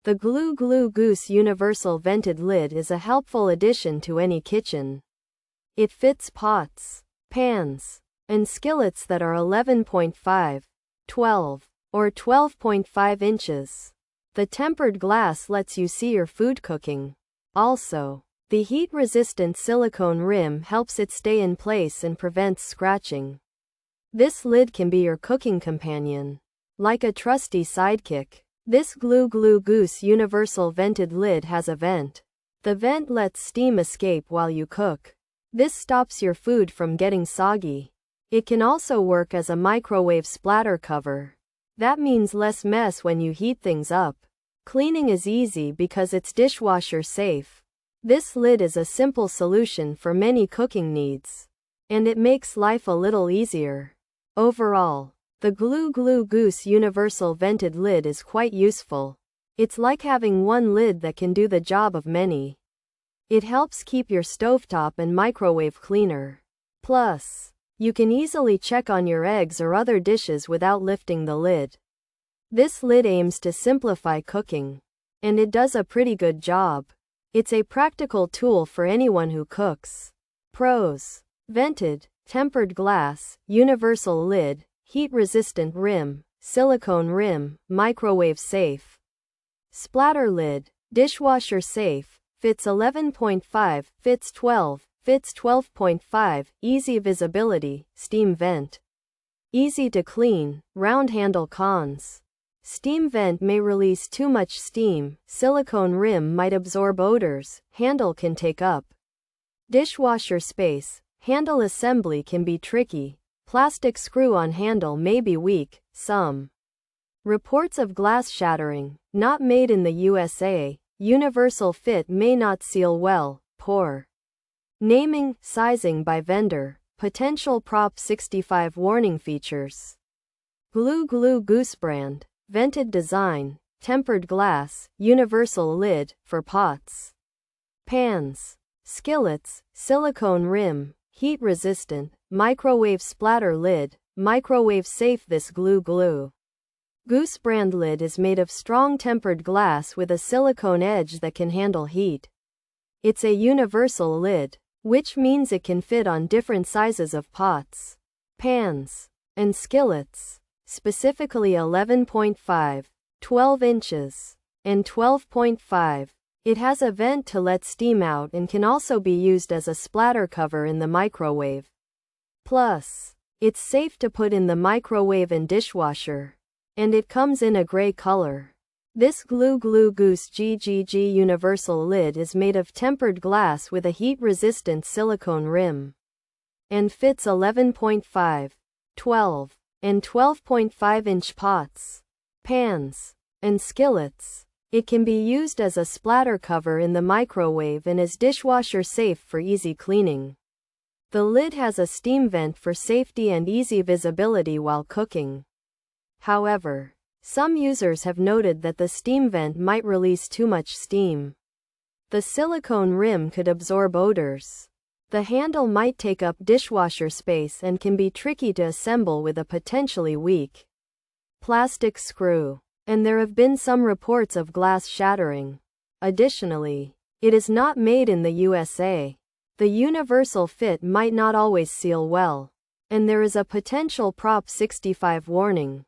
The GLOU-GLOU GOOSE universal vented lid is a helpful addition to any kitchen. It fits pots, pans, and skillets that are 11.5, 12, or 12.5 inches. The tempered glass lets you see your food cooking. Also, the heat-resistant silicone rim helps it stay in place and prevents scratching. This lid can be your cooking companion, like a trusty sidekick. This GLOU-GLOU GOOSE universal vented lid has a vent. The vent lets steam escape while you cook. This stops your food from getting soggy. It can also work as a microwave splatter cover. That means less mess when you heat things up. Cleaning is easy because it's dishwasher safe. This lid is a simple solution for many cooking needs, and it makes life a little easier. Overall, the GLOU-GLOU GOOSE universal vented lid is quite useful. It's like having one lid that can do the job of many. It helps keep your stovetop and microwave cleaner. Plus, you can easily check on your eggs or other dishes without lifting the lid. This lid aims to simplify cooking, and it does a pretty good job. It's a practical tool for anyone who cooks. Pros: vented, tempered glass, universal lid, heat-resistant rim, silicone rim, microwave safe. Splatter lid, dishwasher safe, fits 11.5, fits 12, fits 12.5, easy visibility, steam vent. Easy to clean, round handle. Cons: steam vent may release too much steam, silicone rim might absorb odors, handle can take up dishwasher space, handle assembly can be tricky. Plastic screw-on handle may be weak. Some reports of glass shattering, not made in the USA. Universal fit may not seal well. Poor naming, sizing by vendor. Potential Prop 65 warning features. GLOU-GLOU GOOSE brand, vented design, tempered glass, universal lid, for pots, pans, skillets, silicone rim, heat resistant, microwave splatter lid, microwave safe. This GLOU-GLOU GOOSE brand lid is made of strong tempered glass with a silicone edge that can handle heat. It's a universal lid, which means it can fit on different sizes of pots, pans, and skillets, specifically 11.5, 12 inches, and 12.5. It has a vent to let steam out and can also be used as a splatter cover in the microwave. Plus, it's safe to put in the microwave and dishwasher, and it comes in a gray color. This GLOU-GLOU GOOSE GGG universal lid is made of tempered glass with a heat-resistant silicone rim, and fits 11.5, 12, and 12.5-inch pots, pans, and skillets. It can be used as a splatter cover in the microwave and is dishwasher safe for easy cleaning. The lid has a steam vent for safety and easy visibility while cooking. However, some users have noted that the steam vent might release too much steam. The silicone rim could absorb odors. The handle might take up dishwasher space and can be tricky to assemble with a potentially weak plastic screw. And there have been some reports of glass shattering. Additionally, it is not made in the USA. The universal fit might not always seal well, and there is a potential Prop 65 warning.